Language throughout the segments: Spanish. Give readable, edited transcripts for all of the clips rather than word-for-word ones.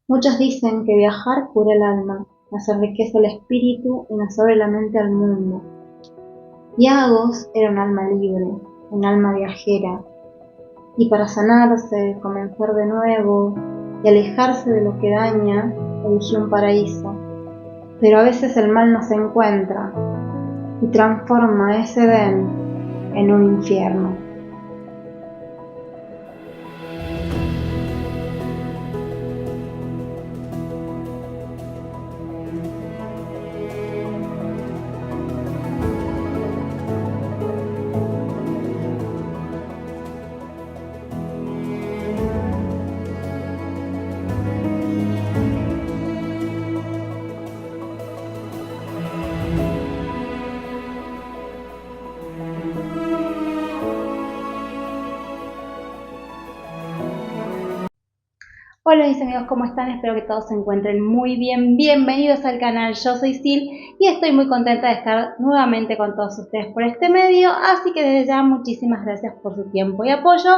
Muchos dicen que viajar cura el alma, nos enriquece el espíritu y nos abre la mente al mundo. Y Agos era un alma libre, un alma viajera, y para sanarse, comenzar de nuevo y alejarse de lo que daña, eligió un paraíso. Pero a veces el mal nos encuentra y transforma ese Edén en un infierno. Hola mis amigos, ¿cómo están? Espero que todos se encuentren muy bien. Bienvenidos al canal, yo soy Sil y estoy muy contenta de estar nuevamente con todos ustedes por este medio, así que desde ya muchísimas gracias por su tiempo y apoyo.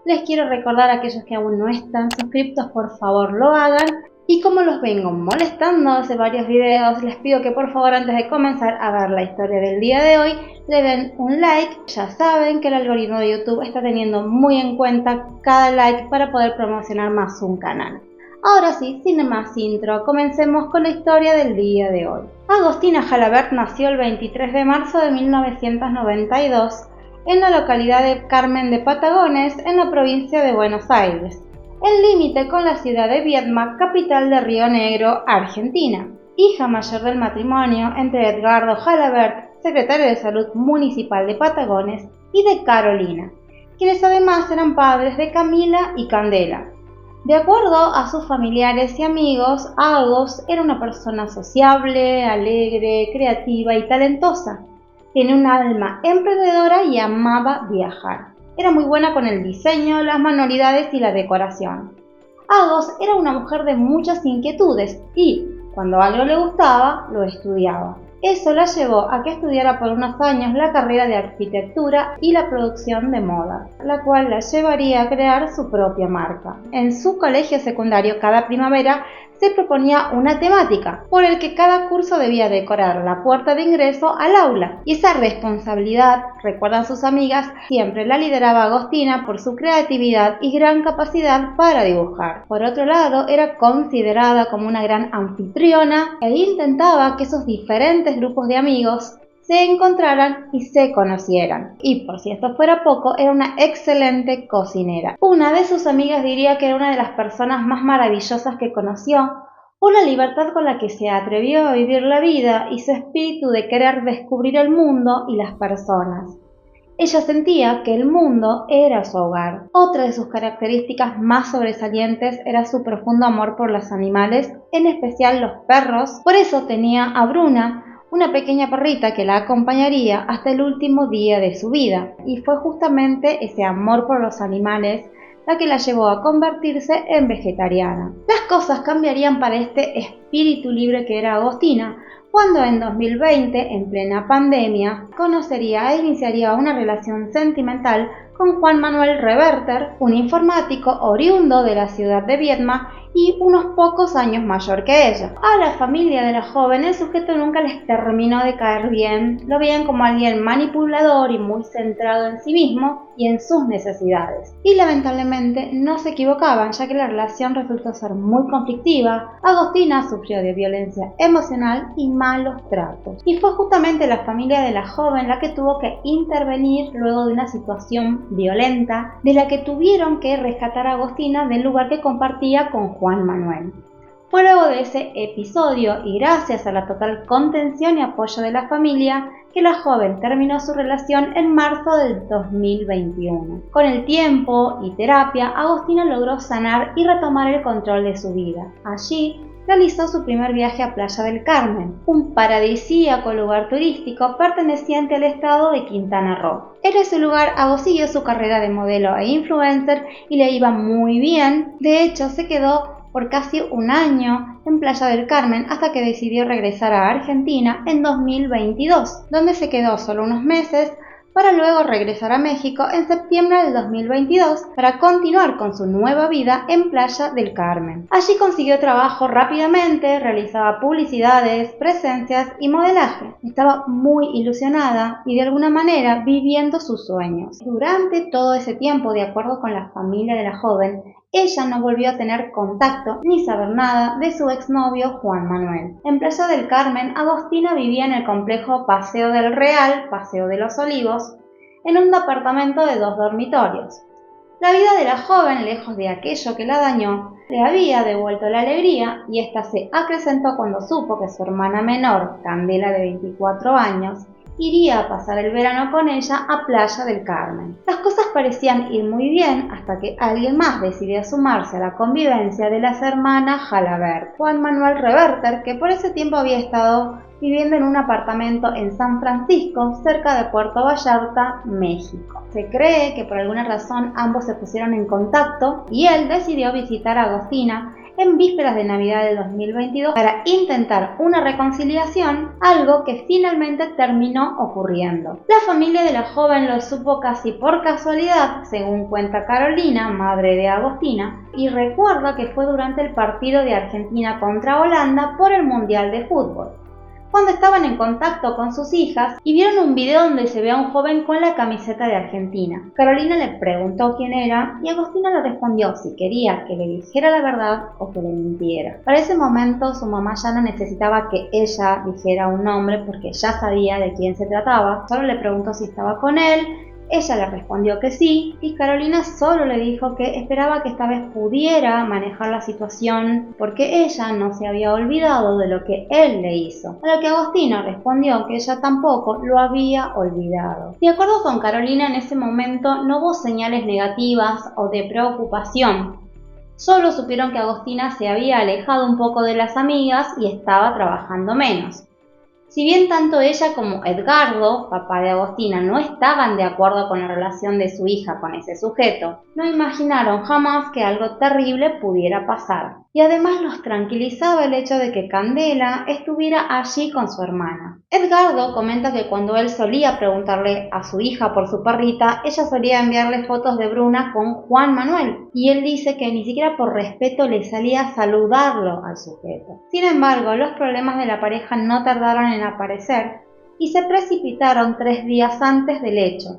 Les quiero recordar a aquellos que aún no están suscritos, por favor lo hagan. Y como los vengo molestando hace varios videos, les pido que por favor antes de comenzar a ver la historia del día de hoy, le den un like. Ya saben que el algoritmo de YouTube está teniendo muy en cuenta cada like para poder promocionar más un canal. Ahora sí, sin más intro, comencemos con la historia del día de hoy. Agostina Jalabert nació el 23 de marzo de 1992 en la localidad de Carmen de Patagones, en la provincia de Buenos Aires, el límite con la ciudad de Viedma, capital de Río Negro, Argentina. Hija mayor del matrimonio entre Edgardo Jalabert, secretario de Salud Municipal de Patagones, y de Carolina, quienes además eran padres de Camila y Candela. De acuerdo a sus familiares y amigos, Agos era una persona sociable, alegre, creativa y talentosa. Tiene un alma emprendedora y amaba viajar. Era muy buena con el diseño, las manualidades y la decoración. Agos era una mujer de muchas inquietudes y, cuando algo le gustaba, lo estudiaba. Eso la llevó a que estudiara por unos años la carrera de arquitectura y la producción de moda, la cual la llevaría a crear su propia marca. En su colegio secundario, cada primavera se proponía una temática, por el que cada curso debía decorar la puerta de ingreso al aula, y esa responsabilidad, recuerdan sus amigas, siempre la lideraba Agostina por su creatividad y gran capacidad para dibujar. Por otro lado, era considerada como una gran anfitriona e intentaba que esos diferentes grupos de amigos se encontraran y se conocieran. Y por si esto fuera poco, era una excelente cocinera. Una de sus amigas diría que era una de las personas más maravillosas que conoció, por la libertad con la que se atrevió a vivir la vida y su espíritu de querer descubrir el mundo y las personas. Ella sentía que el mundo era su hogar. Otra de sus características más sobresalientes era su profundo amor por los animales, en especial los perros. Por eso tenía a Bruna, una pequeña perrita que la acompañaría hasta el último día de su vida, y fue justamente ese amor por los animales la que la llevó a convertirse en vegetariana. Las cosas cambiarían para este espíritu libre que era Agostina, cuando en 2020, en plena pandemia, conocería e iniciaría una relación sentimental con Juan Manuel Reverter, un informático oriundo de la ciudad de Viedma y unos pocos años mayor que ella. A la familia de la joven el sujeto nunca les terminó de caer bien, lo veían como alguien manipulador y muy centrado en sí mismo y en sus necesidades. Y lamentablemente no se equivocaban, ya que la relación resultó ser muy conflictiva. Agostina sufrió de violencia emocional y malos tratos. Y fue justamente la familia de la joven la que tuvo que intervenir luego de una situación violenta, de la que tuvieron que rescatar a Agostina del lugar que compartía con Juan Manuel. Fue luego de ese episodio y gracias a la total contención y apoyo de la familia que la joven terminó su relación en marzo del 2021. Con el tiempo y terapia, Agostina logró sanar y retomar el control de su vida. Allí realizó su primer viaje a Playa del Carmen, un paradisíaco lugar turístico perteneciente al estado de Quintana Roo. En ese lugar Agos siguió su carrera de modelo e influencer y le iba muy bien. De hecho, se quedó por casi un año en Playa del Carmen hasta que decidió regresar a Argentina en 2022, donde se quedó solo unos meses para luego regresar a México en septiembre del 2022 para continuar con su nueva vida en Playa del Carmen. Allí consiguió trabajo rápidamente, realizaba publicidades, presencias y modelaje. Estaba muy ilusionada y de alguna manera viviendo sus sueños. Durante todo ese tiempo, de acuerdo con la familia de la joven, ella no volvió a tener contacto ni saber nada de su exnovio Juan Manuel. En Playa del Carmen, Agostina vivía en el complejo Paseo del Real, Paseo de los Olivos, en un departamento de 2 dormitorios. La vida de la joven, lejos de aquello que la dañó, le había devuelto la alegría y ésta se acrecentó cuando supo que su hermana menor, Candela de 24 años, iría a pasar el verano con ella a Playa del Carmen. Las cosas parecían ir muy bien hasta que alguien más decidió sumarse a la convivencia de las hermanas Jalabert, Juan Manuel Reverter, que por ese tiempo había estado viviendo en un apartamento en San Francisco, cerca de Puerto Vallarta, México. Se cree que por alguna razón ambos se pusieron en contacto y él decidió visitar a Agostina en vísperas de Navidad del 2022 para intentar una reconciliación, algo que finalmente terminó ocurriendo. La familia de la joven lo supo casi por casualidad, según cuenta Carolina, madre de Agostina, y recuerda que fue durante el partido de Argentina contra Holanda por el Mundial de Fútbol, cuando estaban en contacto con sus hijas y vieron un video donde se ve a un joven con la camiseta de Argentina. Carolina le preguntó quién era y Agostina le respondió si quería que le dijera la verdad o que le mintiera. Para ese momento su mamá ya no necesitaba que ella dijera un nombre porque ya sabía de quién se trataba, solo le preguntó si estaba con él. Ella le respondió que sí y Carolina solo le dijo que esperaba que esta vez pudiera manejar la situación porque ella no se había olvidado de lo que él le hizo. A lo que Agostina respondió que ella tampoco lo había olvidado. De acuerdo con Carolina, en ese momento no hubo señales negativas o de preocupación. Solo supieron que Agostina se había alejado un poco de las amigas y estaba trabajando menos. Si bien tanto ella como Edgardo, papá de Agostina, no estaban de acuerdo con la relación de su hija con ese sujeto, no imaginaron jamás que algo terrible pudiera pasar. Y además los tranquilizaba el hecho de que Candela estuviera allí con su hermana. Edgardo comenta que cuando él solía preguntarle a su hija por su perrita, ella solía enviarle fotos de Bruna con Juan Manuel, y él dice que ni siquiera por respeto le salía a saludarlo al sujeto. Sin embargo, los problemas de la pareja no tardaron en aparecer y se precipitaron 3 días antes del hecho,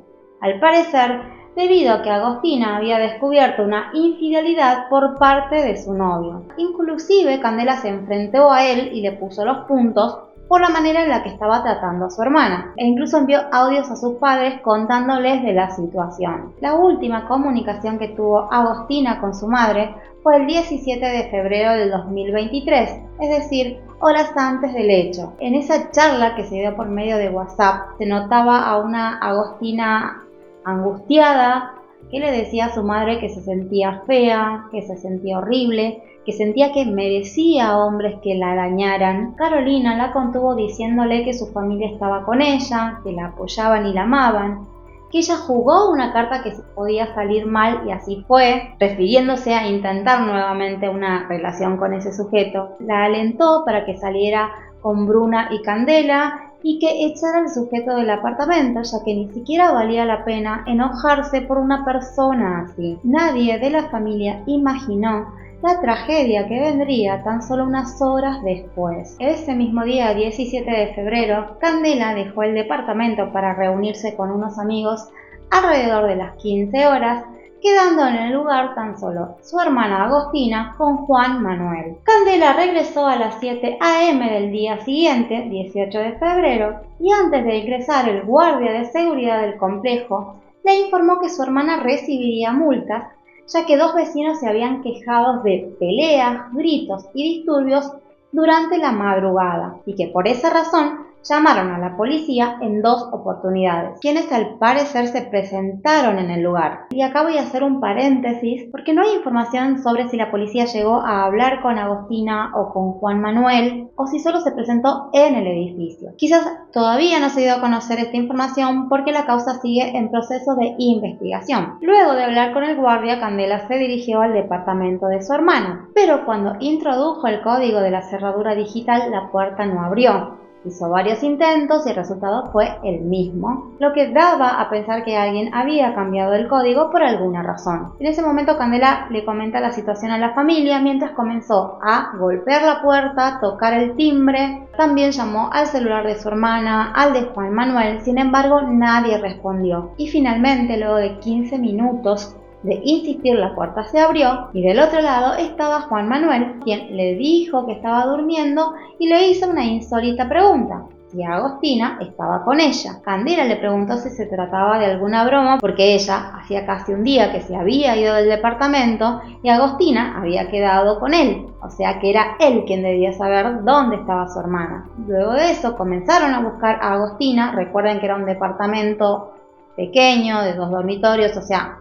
al parecer debido a que Agostina había descubierto una infidelidad por parte de su novio. Inclusive Candela se enfrentó a él y le puso los puntos por la manera en la que estaba tratando a su hermana, e incluso envió audios a sus padres contándoles de la situación. La última comunicación que tuvo Agostina con su madre fue el 17 de febrero del 2023, es decir, horas antes del hecho. En esa charla que se dio por medio de WhatsApp, se notaba a una Agostina angustiada, que le decía a su madre que se sentía fea, que se sentía horrible, que sentía que merecía a hombres que la dañaran. Carolina la contuvo diciéndole que su familia estaba con ella, que la apoyaban y la amaban, que ella jugó una carta que podía salir mal y así fue, refiriéndose a intentar nuevamente una relación con ese sujeto. La alentó para que saliera con Bruna y Candela y que echara al sujeto del apartamento, ya que ni siquiera valía la pena enojarse por una persona así. Nadie de la familia imaginó la tragedia que vendría tan solo unas horas después. Ese mismo día, 17 de febrero, Candela dejó el departamento para reunirse con unos amigos alrededor de las 15 horas, quedando en el lugar tan solo su hermana Agostina con Juan Manuel. Candela regresó a las 7 a.m. del día siguiente, 18 de febrero, y antes de ingresar el guardia de seguridad del complejo le informó que su hermana recibiría multas, ya que 2 vecinos se habían quejado de peleas, gritos y disturbios durante la madrugada, y que por esa razón llamaron a la policía en 2 oportunidades, quienes al parecer se presentaron en el lugar. Y acá voy a hacer un paréntesis porque no hay información sobre si la policía llegó a hablar con Agostina o con Juan Manuel o si solo se presentó en el edificio. Quizás todavía no se dio a conocer esta información porque la causa sigue en proceso de investigación. Luego de hablar con el guardia, Candela se dirigió al departamento de su hermana, pero cuando introdujo el código de la cerradura digital, la puerta no abrió. Hizo varios intentos y el resultado fue el mismo, lo que daba a pensar que alguien había cambiado el código por alguna razón. En ese momento Candela le comenta la situación a la familia mientras comenzó a golpear la puerta, tocar el timbre. También llamó al celular de su hermana, al de Juan Manuel, sin embargo nadie respondió. Y finalmente, luego de 15 minutos de insistir, la puerta se abrió y del otro lado estaba Juan Manuel, quien le dijo que estaba durmiendo y le hizo una insólita pregunta: si Agostina estaba con ella. Candela le preguntó si se trataba de alguna broma porque ella hacía casi un día que se había ido del departamento y Agostina había quedado con él, o sea que era él quien debía saber dónde estaba su hermana. Luego de eso comenzaron a buscar a Agostina. Recuerden que era un departamento pequeño de 2 dormitorios, o sea,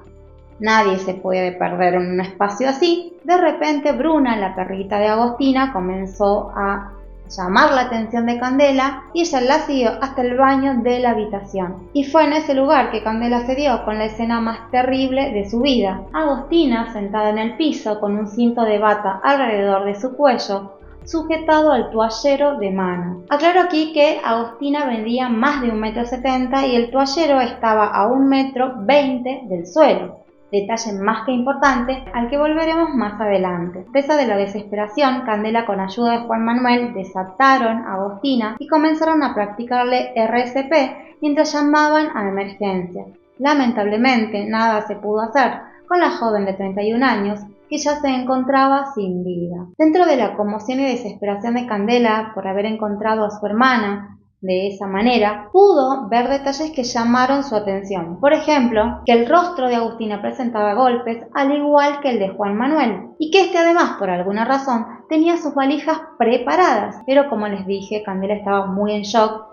nadie se puede perder en un espacio así. De repente Bruna, la perrita de Agostina, comenzó a llamar la atención de Candela y ella la siguió hasta el baño de la habitación. Y fue en ese lugar que Candela se dio con la escena más terrible de su vida. Agostina sentada en el piso con un cinto de bata alrededor de su cuello, sujetado al toallero de mano. Aclaro aquí que Agostina medía más de 1,70 m y el toallero estaba a 1,20 m del suelo. Detalle más que importante al que volveremos más adelante. Presa de la desesperación, Candela con ayuda de Juan Manuel desataron a Agostina y comenzaron a practicarle RCP mientras llamaban a emergencias. Lamentablemente nada se pudo hacer con la joven de 31 años que ya se encontraba sin vida. Dentro de la conmoción y desesperación de Candela por haber encontrado a su hermana de esa manera, pudo ver detalles que llamaron su atención. Por ejemplo, que el rostro de Agostina presentaba golpes al igual que el de Juan Manuel y que este además, por alguna razón, tenía sus valijas preparadas. Pero como les dije, Candela estaba muy en shock,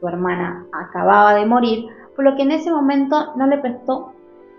su hermana acababa de morir, por lo que en ese momento no le prestó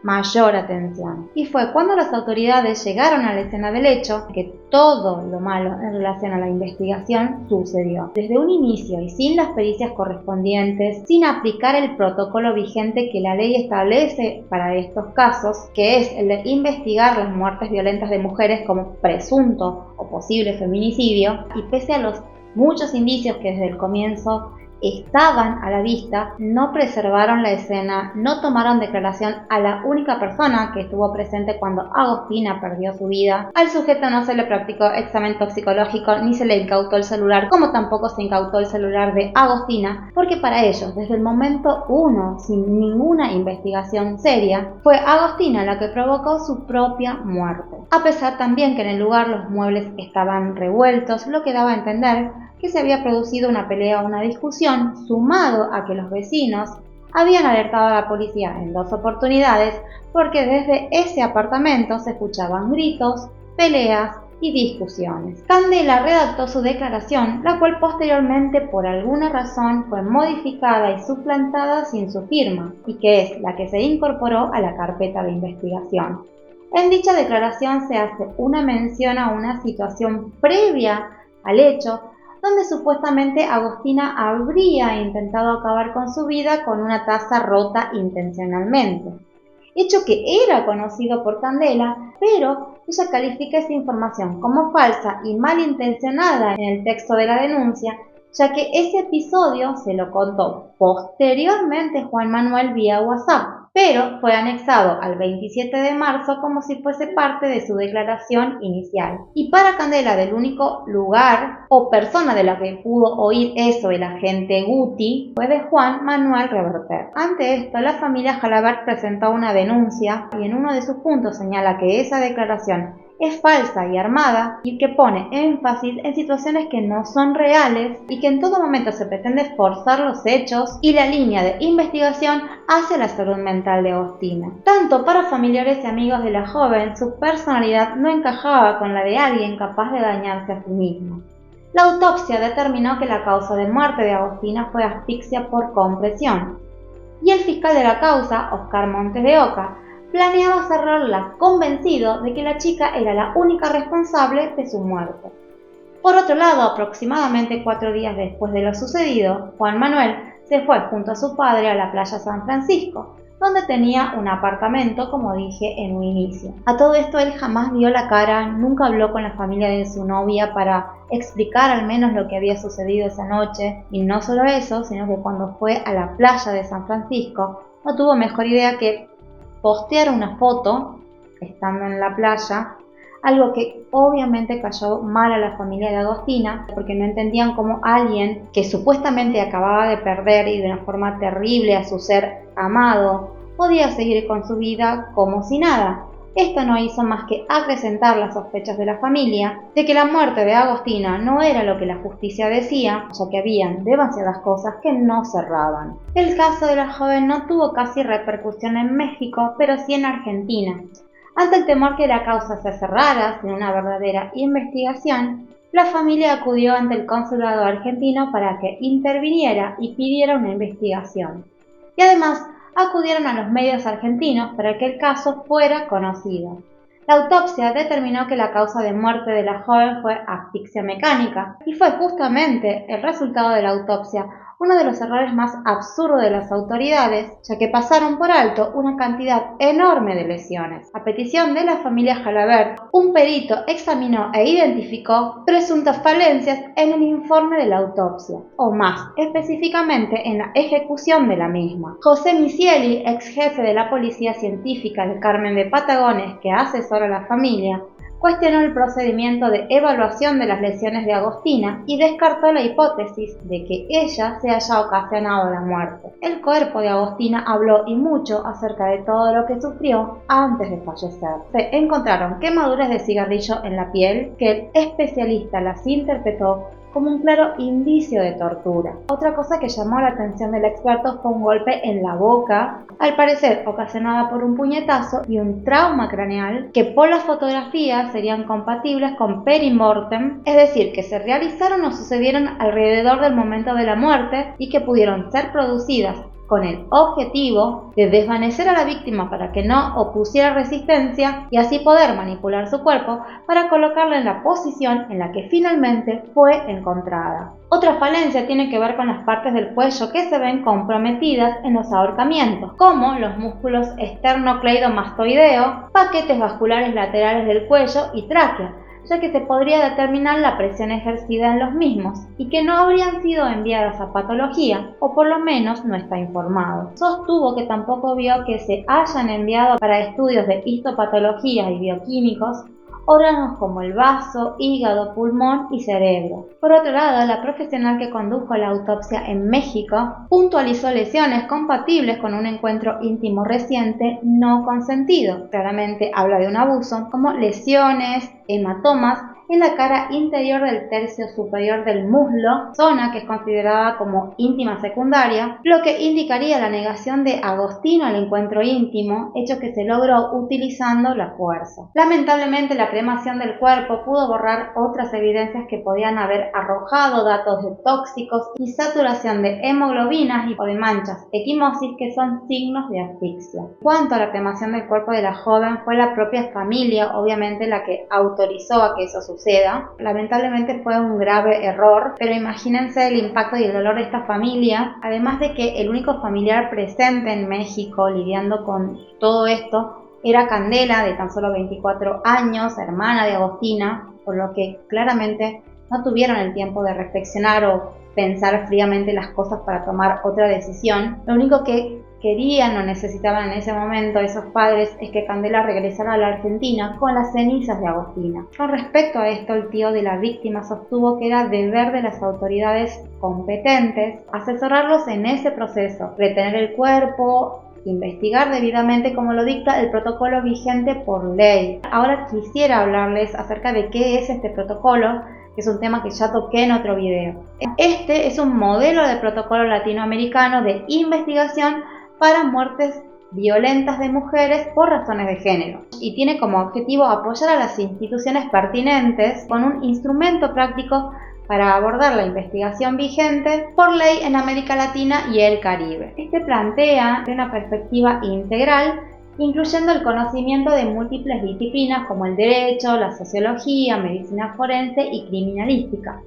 mayor atención. Y fue cuando las autoridades llegaron a la escena del hecho que todo lo malo en relación a la investigación sucedió. Desde un inicio y sin las pericias correspondientes, sin aplicar el protocolo vigente que la ley establece para estos casos, que es el de investigar las muertes violentas de mujeres como presunto o posible feminicidio, y pese a los muchos indicios que desde el comienzo estaban a la vista, no preservaron la escena, no tomaron declaración a la única persona que estuvo presente cuando Agostina perdió su vida. Al sujeto no se le practicó examen toxicológico ni se le incautó el celular, como tampoco se incautó el celular de Agostina, porque para ellos, desde el momento 1, sin ninguna investigación seria, fue Agostina la que provocó su propia muerte. A pesar también que en el lugar los muebles estaban revueltos, lo que daba a entender que se había producido una pelea o una discusión, sumado a que los vecinos habían alertado a la policía en 2 oportunidades porque desde ese apartamento se escuchaban gritos, peleas y discusiones. Candela redactó su declaración, la cual posteriormente por alguna razón fue modificada y suplantada sin su firma, y que es la que se incorporó a la carpeta de investigación. En dicha declaración se hace una mención a una situación previa al hecho, donde supuestamente Agostina habría intentado acabar con su vida con una taza rota intencionalmente. Hecho que era conocido por Candela, pero ella califica esa información como falsa y malintencionada en el texto de la denuncia, ya que ese episodio se lo contó posteriormente Juan Manuel vía WhatsApp, pero fue anexado al 27 de marzo como si fuese parte de su declaración inicial. Y para Candela, del único lugar o persona de la que pudo oír eso el agente Guti fue de Juan Manuel Reverter. Ante esto, la familia Jalabert presentó una denuncia y en uno de sus puntos señala que esa declaración es falsa y armada y que pone énfasis en situaciones que no son reales y que en todo momento se pretende forzar los hechos y la línea de investigación hacia la salud mental de Agostina. Tanto para familiares y amigos de la joven, su personalidad no encajaba con la de alguien capaz de dañarse a sí mismo. La autopsia determinó que la causa de muerte de Agostina fue asfixia por compresión y el fiscal de la causa, Oscar Montes de Oca, planeaba cerrarla convencido de que la chica era la única responsable de su muerte. Por otro lado, aproximadamente 4 días después de lo sucedido, Juan Manuel se fue junto a su padre a la playa San Francisco, donde tenía un apartamento, como dije en un inicio. A todo esto él jamás dio la cara, nunca habló con la familia de su novia para explicar al menos lo que había sucedido esa noche, y no solo eso, sino que cuando fue a la playa de San Francisco no tuvo mejor idea que postear una foto estando en la playa, algo que obviamente cayó mal a la familia de Agostina, porque no entendían cómo alguien que supuestamente acababa de perder y de una forma terrible a su ser amado podía seguir con su vida como si nada. Esto no hizo más que acrecentar las sospechas de la familia de que la muerte de Agostina no era lo que la justicia decía, ya que habían demasiadas cosas que no cerraban. El caso de la joven no tuvo casi repercusión en México, pero sí en Argentina. Ante el temor que la causa se cerrara sin una verdadera investigación, la familia acudió ante el consulado argentino para que interviniera y pidiera una investigación. Y además acudieron a los medios argentinos para que el caso fuera conocido. La autopsia determinó que la causa de muerte de la joven fue asfixia mecánica, y fue justamente el resultado de la autopsia uno de los errores más absurdos de las autoridades, ya que pasaron por alto una cantidad enorme de lesiones. A petición de la familia Jalabert, un perito examinó e identificó presuntas falencias en el informe de la autopsia, o más específicamente en la ejecución de la misma. José Misieli, ex jefe de la Policía Científica del Carmen de Patagones, que asesora a la familia, cuestionó el procedimiento de evaluación de las lesiones de Agostina y descartó la hipótesis de que ella se haya ocasionado la muerte. El cuerpo de Agostina habló y mucho acerca de todo lo que sufrió antes de fallecer. Se encontraron quemaduras de cigarrillo en la piel que el especialista las interpretó como un claro indicio de tortura. Otra cosa que llamó la atención del experto fue un golpe en la boca, al parecer ocasionada por un puñetazo, y un trauma craneal que por las fotografías serían compatibles con perimortem, es decir, que se realizaron o sucedieron alrededor del momento de la muerte y que pudieron ser producidas con el objetivo de desvanecer a la víctima para que no opusiera resistencia y así poder manipular su cuerpo para colocarla en la posición en la que finalmente fue encontrada. Otra falencia tiene que ver con las partes del cuello que se ven comprometidas en los ahorcamientos, como los músculos esternocleidomastoideo, paquetes vasculares laterales del cuello y tráquea, ya que se podría determinar la presión ejercida en los mismos y que no habrían sido enviadas a patología, o por lo menos no está informado. Sostuvo que tampoco vio que se hayan enviado para estudios de histopatología y bioquímicos órganos como el vaso, hígado, pulmón y cerebro. Por otro lado, la profesional que condujo la autopsia en México puntualizó lesiones compatibles con un encuentro íntimo reciente no consentido. Claramente habla de un abuso, como lesiones, hematomas en la cara interior del tercio superior del muslo, zona que es considerada como íntima secundaria, lo que indicaría la negación de Agostina al encuentro íntimo, hecho que se logró utilizando la fuerza. Lamentablemente, la cremación del cuerpo pudo borrar otras evidencias que podían haber arrojado datos de tóxicos y saturación de hemoglobinas y de manchas equimosis, que son signos de asfixia. En cuanto a la cremación del cuerpo de la joven, fue la propia familia, obviamente, la que autorizó a que eso suceda. Lamentablemente fue un grave error, pero imagínense el impacto y el dolor de esta familia, además de que el único familiar presente en México lidiando con todo esto era Candela, de tan solo 24 años, hermana de Agostina, por lo que claramente no tuvieron el tiempo de reflexionar o pensar fríamente las cosas para tomar otra decisión. Lo único que querían o necesitaban en ese momento esos padres es que Candela regresara a la Argentina con las cenizas de Agostina. Con respecto a esto, el tío de la víctima sostuvo que era deber de las autoridades competentes asesorarlos en ese proceso, retener el cuerpo, investigar debidamente como lo dicta el protocolo vigente por ley. Ahora quisiera hablarles acerca de qué es este protocolo, que es un tema que ya toqué en otro video. Este es un modelo de protocolo latinoamericano de investigación para muertes violentas de mujeres por razones de género, y tiene como objetivo apoyar a las instituciones pertinentes con un instrumento práctico para abordar la investigación vigente por ley en América Latina y el Caribe. Este plantea de una perspectiva integral, incluyendo el conocimiento de múltiples disciplinas como el derecho, la sociología, medicina forense y criminalística,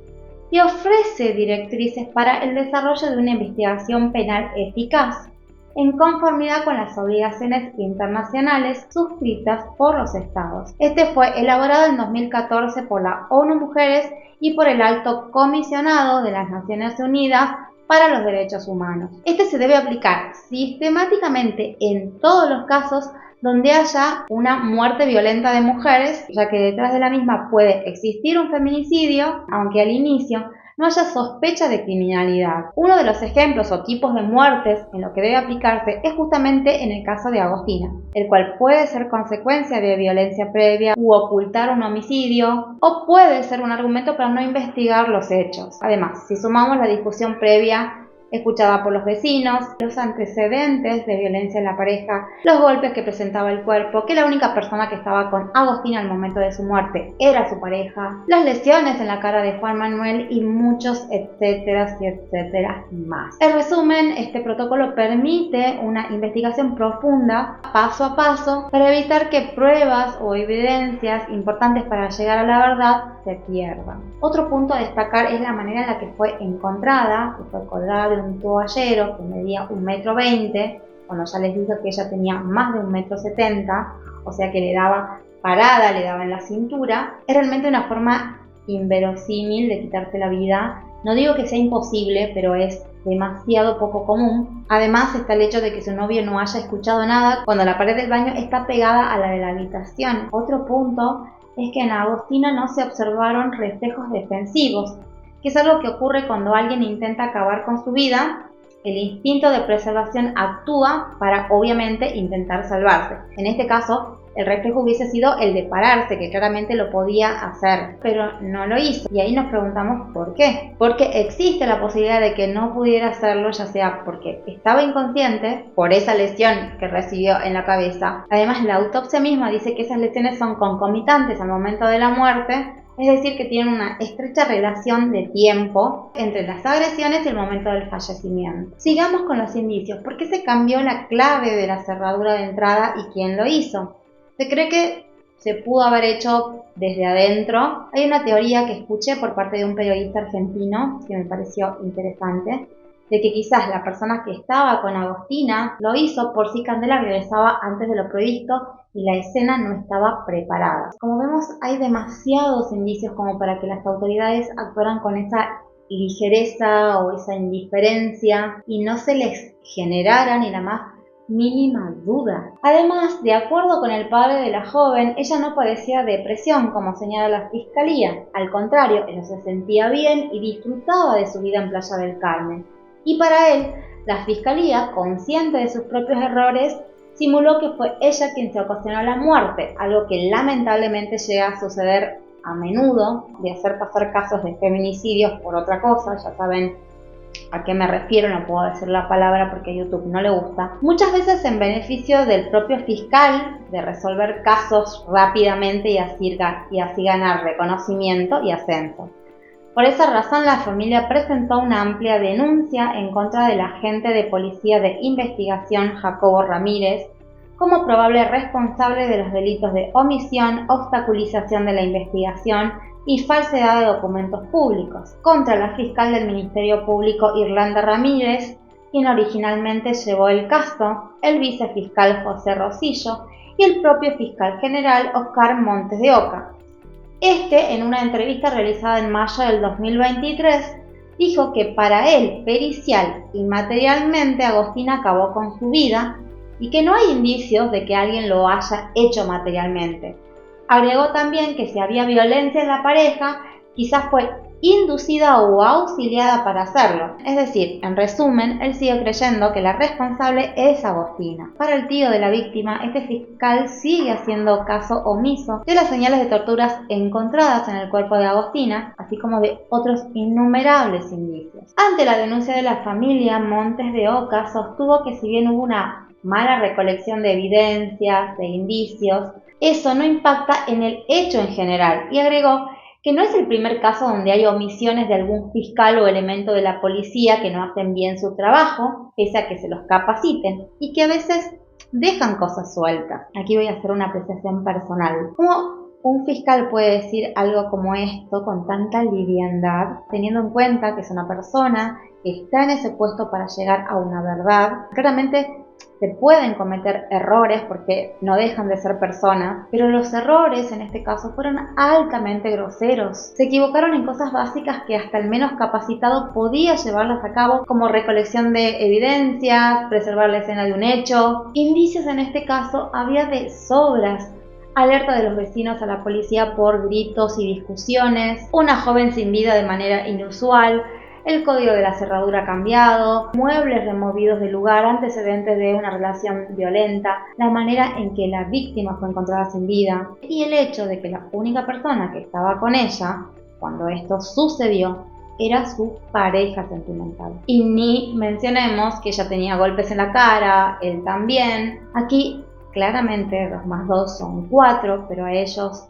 y ofrece directrices para el desarrollo de una investigación penal eficaz. en conformidad con las obligaciones internacionales suscritas por los estados. Este fue elaborado en 2014 por la ONU Mujeres y por el Alto Comisionado de las Naciones Unidas para los Derechos Humanos. Este se debe aplicar sistemáticamente en todos los casos donde haya una muerte violenta de mujeres, ya que detrás de la misma puede existir un feminicidio, aunque al inicio no haya sospecha de criminalidad. Uno de los ejemplos o tipos de muertes en lo que debe aplicarse es justamente en el caso de Agostina, el cual puede ser consecuencia de violencia previa u ocultar un homicidio, o puede ser un argumento para no investigar los hechos. Además, si sumamos la discusión previa escuchada por los vecinos, los antecedentes de violencia en la pareja, los golpes que presentaba el cuerpo, que la única persona que estaba con Agostina al momento de su muerte era su pareja, las lesiones en la cara de Juan Manuel y muchos etcétera y etcétera más. En resumen, este protocolo permite una investigación profunda, paso a paso, para evitar que pruebas o evidencias importantes para llegar a la verdad se pierdan. Otro punto a destacar es la manera en la que fue encontrada, que fue colgada de un toallero que medía 1,20 m, cuando ya les dije que ella tenía más de 1,70 m, o sea que le daba parada, le daba en la cintura. Es realmente una forma inverosímil de quitarse la vida. No digo que sea imposible, pero es demasiado poco común. Además está el hecho de que su novio no haya escuchado nada cuando la pared del baño está pegada a la de la habitación. Otro punto es que en Agostina no se observaron reflejos defensivos, que es algo que ocurre cuando alguien intenta acabar con su vida. El instinto de preservación actúa para, obviamente, intentar salvarse. En este caso, el reflejo hubiese sido el de pararse, que claramente lo podía hacer, pero no lo hizo. Y ahí nos preguntamos por qué. Porque existe la posibilidad de que no pudiera hacerlo, ya sea porque estaba inconsciente por esa lesión que recibió en la cabeza. Además, la autopsia misma dice que esas lesiones son concomitantes al momento de la muerte, es decir, que tienen una estrecha relación de tiempo entre las agresiones y el momento del fallecimiento. Sigamos con los indicios. ¿Por qué se cambió la clave de la cerradura de entrada y quién lo hizo? Se cree que se pudo haber hecho desde adentro. Hay una teoría que escuché por parte de un periodista argentino que me pareció interesante, de que quizás la persona que estaba con Agostina lo hizo por si Candela regresaba antes de lo previsto y la escena no estaba preparada. Como vemos, hay demasiados indicios como para que las autoridades actuaran con esa ligereza o esa indiferencia y no se les generara ni la más mínima duda. Además, de acuerdo con el padre de la joven, ella no padecía depresión, como señala la fiscalía. Al contrario, ella se sentía bien y disfrutaba de su vida en Playa del Carmen. Y para él, la fiscalía, consciente de sus propios errores, simuló que fue ella quien se ocasionó la muerte, algo que lamentablemente llega a suceder a menudo, de hacer pasar casos de feminicidios por otra cosa. Ya saben a qué me refiero, no puedo decir la palabra porque a YouTube no le gusta. Muchas veces en beneficio del propio fiscal, de resolver casos rápidamente y así ganar reconocimiento y ascenso. Por esa razón, la familia presentó una amplia denuncia en contra del agente de policía de investigación Jacobo Ramírez como probable responsable de los delitos de omisión, obstaculización de la investigación y falsedad de documentos públicos, contra la fiscal del Ministerio Público Irlanda Ramírez, quien originalmente llevó el caso, el vicefiscal José Rosillo y el propio fiscal general Oscar Montes de Oca. En una entrevista realizada en mayo del 2023, dijo que para él, pericial y materialmente, Agostina acabó con su vida y que no hay indicios de que alguien lo haya hecho materialmente. Agregó también que si había violencia en la pareja, quizás fue inducida o auxiliada para hacerlo. Es decir, en resumen, él sigue creyendo que la responsable es Agostina. Para el tío de la víctima, este fiscal sigue haciendo caso omiso de las señales de torturas encontradas en el cuerpo de Agostina, así como de otros innumerables indicios. Ante la denuncia de la familia, Montes de Oca sostuvo que si bien hubo una mala recolección de evidencias, de indicios, eso no impacta en el hecho en general, y agregó que no es el primer caso donde hay omisiones de algún fiscal o elemento de la policía que no hacen bien su trabajo, pese a que se los capaciten, y que a veces dejan cosas sueltas. Aquí voy a hacer una apreciación personal. ¿Cómo un fiscal puede decir algo como esto con tanta liviandad, teniendo en cuenta que es una persona que está en ese puesto para llegar a una verdad? Claramente Se pueden cometer errores porque no dejan de ser personas, pero los errores en este caso fueron altamente groseros. Se equivocaron en cosas básicas que hasta el menos capacitado podía llevarlas a cabo, como recolección de evidencias, preservar la escena de un hecho. Indicios en este caso había de sobras. Alerta de los vecinos a la policía por gritos y discusiones, una joven sin vida de manera inusual, el código de la cerradura cambiado, muebles removidos del lugar, antecedentes de una relación violenta, la manera en que la víctima fue encontrada sin vida y el hecho de que la única persona que estaba con ella cuando esto sucedió era su pareja sentimental. Y ni mencionemos que ella tenía golpes en la cara, él también. Aquí claramente 2 más 2 son 4, pero a ellos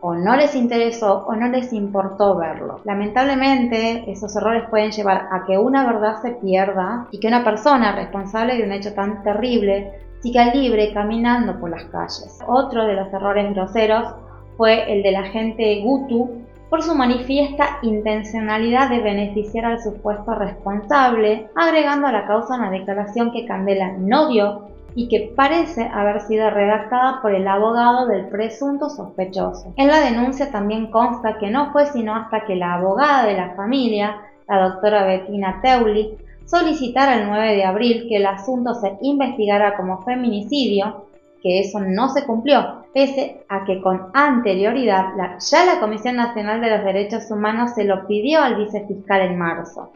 o no les interesó o no les importó verlo. Lamentablemente, esos errores pueden llevar a que una verdad se pierda y que una persona responsable de un hecho tan terrible siga libre caminando por las calles. Otro de los errores groseros fue el del agente Gutu por su manifiesta intencionalidad de beneficiar al supuesto responsable, agregando a la causa una declaración que Candela no dio y que parece haber sido redactada por el abogado del presunto sospechoso. En la denuncia también consta que no fue sino hasta que la abogada de la familia, la doctora Bettina Teuli, solicitara el 9 de abril que el asunto se investigara como feminicidio, que eso no se cumplió, pese a que con anterioridad ya la Comisión Nacional de los Derechos Humanos se lo pidió al vicefiscal en marzo.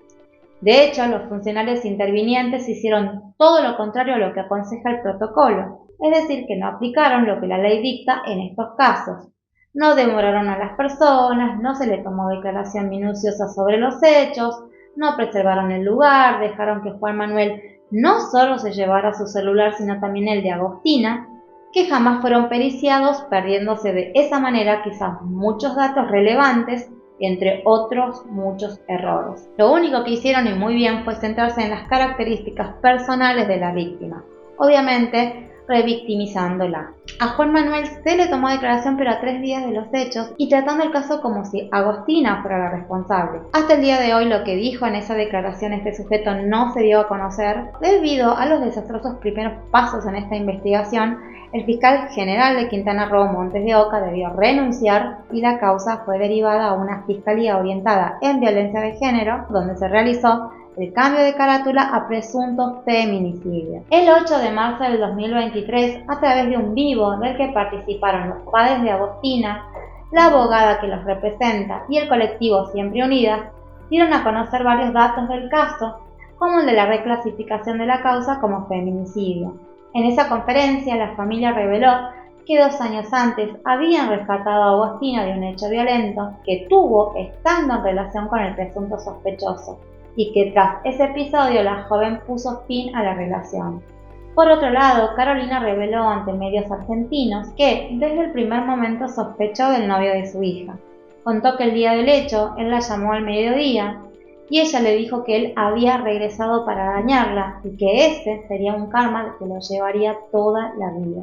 De hecho, los funcionarios intervinientes hicieron todo lo contrario a lo que aconseja el protocolo, es decir, que no aplicaron lo que la ley dicta en estos casos. No demoraron a las personas, no se le tomó declaración minuciosa sobre los hechos, no preservaron el lugar, dejaron que Juan Manuel no solo se llevara su celular, sino también el de Agostina, que jamás fueron periciados, perdiéndose de esa manera quizás muchos datos relevantes, entre otros muchos errores. Lo único que hicieron y muy bien fue centrarse en las características personales de la víctima, obviamente revictimizándola. A Juan Manuel se le tomó declaración pero a 3 días de los hechos y tratando el caso como si Agostina fuera la responsable. Hasta el día de hoy lo que dijo en esa declaración este sujeto no se dio a conocer. Debido a los desastrosos primeros pasos en esta investigación, el fiscal general de Quintana Roo, Montes de Oca, debió renunciar y la causa fue derivada a una fiscalía orientada en violencia de género, donde se realizó el cambio de carátula a presunto feminicidio. El 8 de marzo del 2023, a través de un vivo del que participaron los padres de Agostina, la abogada que los representa y el colectivo Siempre Unidas, dieron a conocer varios datos del caso, como el de la reclasificación de la causa como feminicidio. En esa conferencia, la familia reveló que 2 años antes habían rescatado a Agostina de un hecho violento que tuvo estando en relación con el presunto sospechoso y que tras ese episodio la joven puso fin a la relación. Por otro lado, Carolina reveló ante medios argentinos que desde el primer momento sospechó del novio de su hija. Contó que el día del hecho él la llamó al mediodía y ella le dijo que él había regresado para dañarla y que ese sería un karma que lo llevaría toda la vida.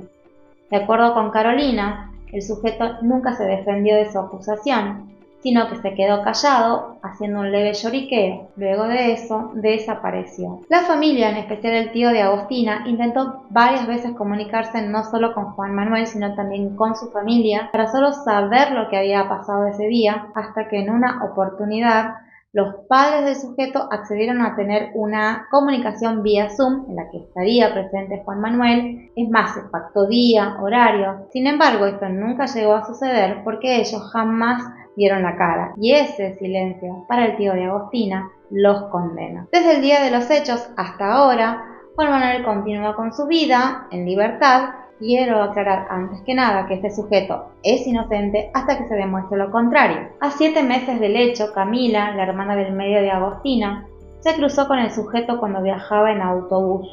De acuerdo con Carolina, el sujeto nunca se defendió de su acusación, sino que se quedó callado, haciendo un leve lloriqueo. Luego de eso, desapareció. La familia, en especial el tío de Agostina, intentó varias veces comunicarse no solo con Juan Manuel, sino también con su familia, para solo saber lo que había pasado ese día, hasta que en una oportunidad los padres del sujeto accedieron a tener una comunicación vía Zoom en la que estaría presente Juan Manuel. Es más, se pactó día, horario. Sin embargo, esto nunca llegó a suceder porque ellos jamás dieron la cara, y ese silencio para el tío de Agostina los condena. Desde el día de los hechos hasta ahora, Juan Manuel continúa con su vida en libertad. Quiero aclarar antes que nada que este sujeto es inocente hasta que se demuestre lo contrario. A 7 meses del hecho, Camila, la hermana del medio de Agostina, se cruzó con el sujeto cuando viajaba en autobús.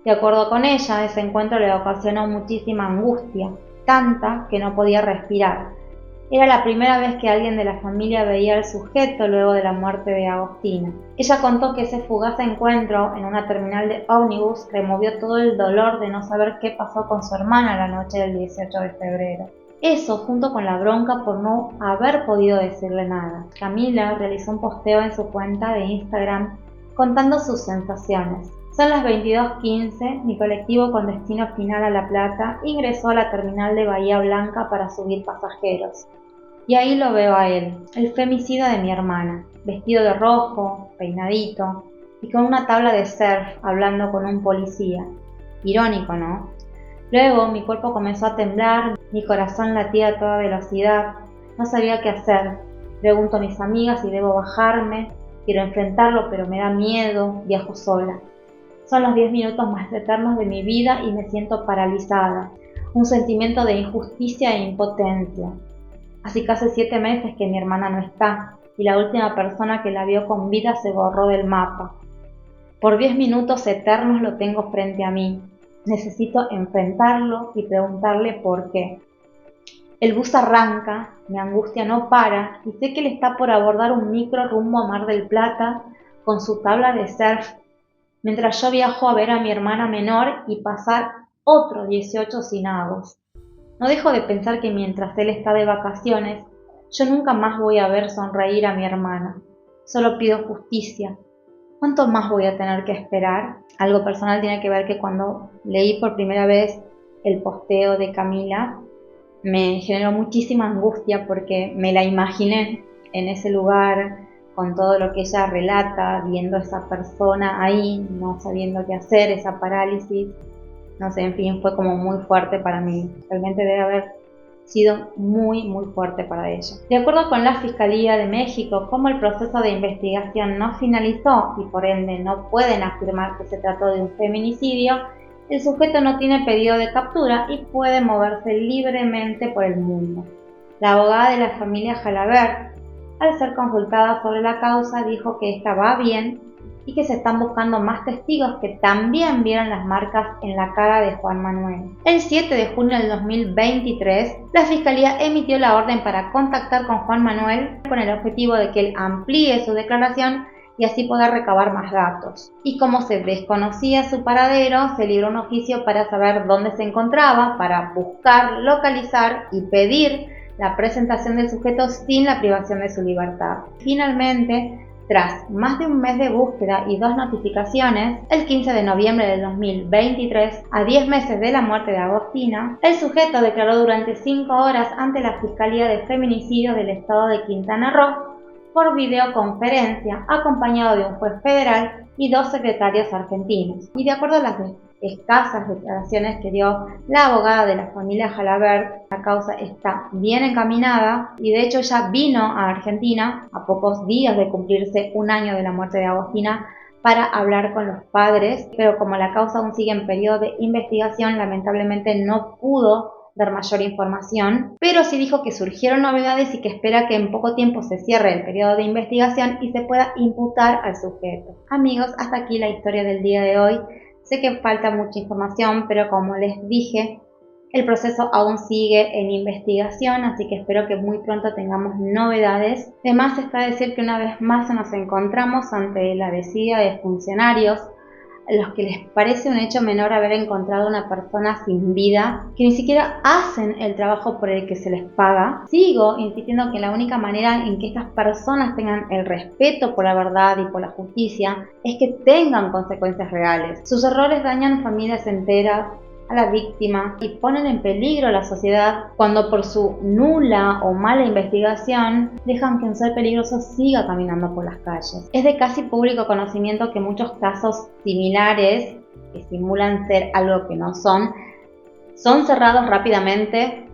De acuerdo con ella, ese encuentro le ocasionó muchísima angustia, tanta que no podía respirar. Era la primera vez que alguien de la familia veía al sujeto luego de la muerte de Agostina. Ella contó que ese fugaz encuentro en una terminal de ómnibus removió todo el dolor de no saber qué pasó con su hermana la noche del 18 de febrero. Eso junto con la bronca por no haber podido decirle nada. Camila realizó un posteo en su cuenta de Instagram contando sus sensaciones. Son las 22:15, mi colectivo con destino final a La Plata ingresó a la terminal de Bahía Blanca para subir pasajeros. Y ahí lo veo a él, el femicida de mi hermana, vestido de rojo, peinadito y con una tabla de surf hablando con un policía. Irónico, ¿no? Luego mi cuerpo comenzó a temblar, mi corazón latía a toda velocidad, no sabía qué hacer. Pregunto a mis amigas si debo bajarme, quiero enfrentarlo pero me da miedo, viajo sola. Son los 10 minutos más eternos de mi vida y me siento paralizada, un sentimiento de injusticia e impotencia. Así que hace 7 meses que mi hermana no está y la última persona que la vio con vida se borró del mapa. Por 10 minutos eternos lo tengo frente a mí. Necesito enfrentarlo y preguntarle por qué. El bus arranca, mi angustia no para y sé que él está por abordar un micro rumbo a Mar del Plata con su tabla de surf, mientras yo viajo a ver a mi hermana menor y pasar otro 18 sin agos. No dejo de pensar que mientras él está de vacaciones, yo nunca más voy a ver sonreír a mi hermana. Solo pido justicia. ¿Cuánto más voy a tener que esperar? Algo personal tiene que ver que cuando leí por primera vez el posteo de Camila, me generó muchísima angustia porque me la imaginé en ese lugar con todo lo que ella relata, viendo a esa persona ahí, no sabiendo qué hacer, esa parálisis. No sé, en fin, fue como muy fuerte para mí. Realmente debe haber sido muy fuerte para ella. De acuerdo con la Fiscalía de México, como el proceso de investigación no finalizó y por ende no pueden afirmar que se trató de un feminicidio, el sujeto no tiene pedido de captura y puede moverse libremente por el mundo. La abogada de la familia Jalabert, al ser consultada sobre la causa, dijo que esta va bien y que se están buscando más testigos que también vieron las marcas en la cara de Juan Manuel. El 7 de junio del 2023, la Fiscalía emitió la orden para contactar con Juan Manuel con el objetivo de que él amplíe su declaración y así poder recabar más datos. Y como se desconocía su paradero, se libró un oficio para saber dónde se encontraba, para buscar, localizar y pedir la presentación del sujeto sin la privación de su libertad. Finalmente, tras más de un mes de búsqueda y 2 notificaciones, el 15 de noviembre del 2023, a 10 meses de la muerte de Agostina, el sujeto declaró durante 5 horas ante la Fiscalía de Feminicidio del Estado de Quintana Roo por videoconferencia, acompañado de un juez federal y 2 secretarios argentinos. Y de acuerdo a las escasas declaraciones que dio la abogada de la familia Jalabert, la causa está bien encaminada y de hecho ya vino a Argentina a pocos días de cumplirse 1 año de la muerte de Agostina para hablar con los padres, pero como la causa aún sigue en periodo de investigación, lamentablemente no pudo dar mayor información, pero sí dijo que surgieron novedades y que espera que en poco tiempo se cierre el periodo de investigación y se pueda imputar al sujeto. Amigos, hasta aquí la historia del día de hoy. Sé que falta mucha información, pero como les dije, el proceso aún sigue en investigación, así que espero que muy pronto tengamos novedades. Además está decir que una vez más nos encontramos ante la desidia de funcionarios a los que les parece un hecho menor haber encontrado una persona sin vida, que ni siquiera hacen el trabajo por el que se les paga. Sigo insistiendo que la única manera en que estas personas tengan el respeto por la verdad y por la justicia es que tengan consecuencias reales. Sus errores dañan familias enteras, a la víctima y ponen en peligro a la sociedad cuando por su nula o mala investigación dejan que un ser peligroso siga caminando por las calles. Es de casi público conocimiento que muchos casos similares que simulan ser algo que no son cerrados rápidamente,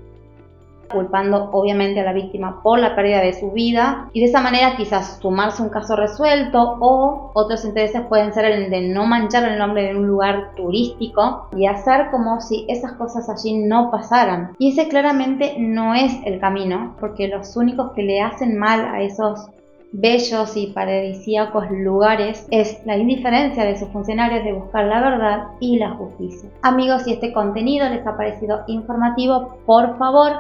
culpando obviamente a la víctima por la pérdida de su vida y de esa manera quizás sumarse un caso resuelto, o otros intereses pueden ser el de no manchar el nombre de un lugar turístico y hacer como si esas cosas allí no pasaran. Y ese claramente no es el camino, porque los únicos que le hacen mal a esos bellos y paradisíacos lugares es la indiferencia de sus funcionarios de buscar la verdad y la justicia. Amigos, si este contenido les ha parecido informativo, por favor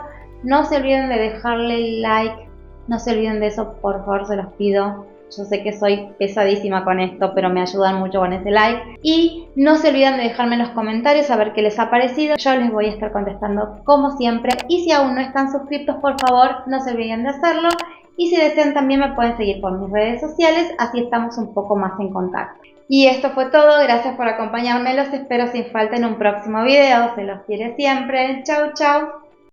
no se olviden de dejarle like, no se olviden de eso, por favor, se los pido. Yo sé que soy pesadísima con esto, pero me ayudan mucho con ese like. Y no se olviden de dejarme en los comentarios a ver qué les ha parecido. Yo les voy a estar contestando como siempre. Y si aún no están suscritos, por favor, no se olviden de hacerlo. Y si desean también me pueden seguir por mis redes sociales, así estamos un poco más en contacto. Y esto fue todo, gracias por acompañarme, los espero sin falta en un próximo video, se los quiere siempre, chau chau.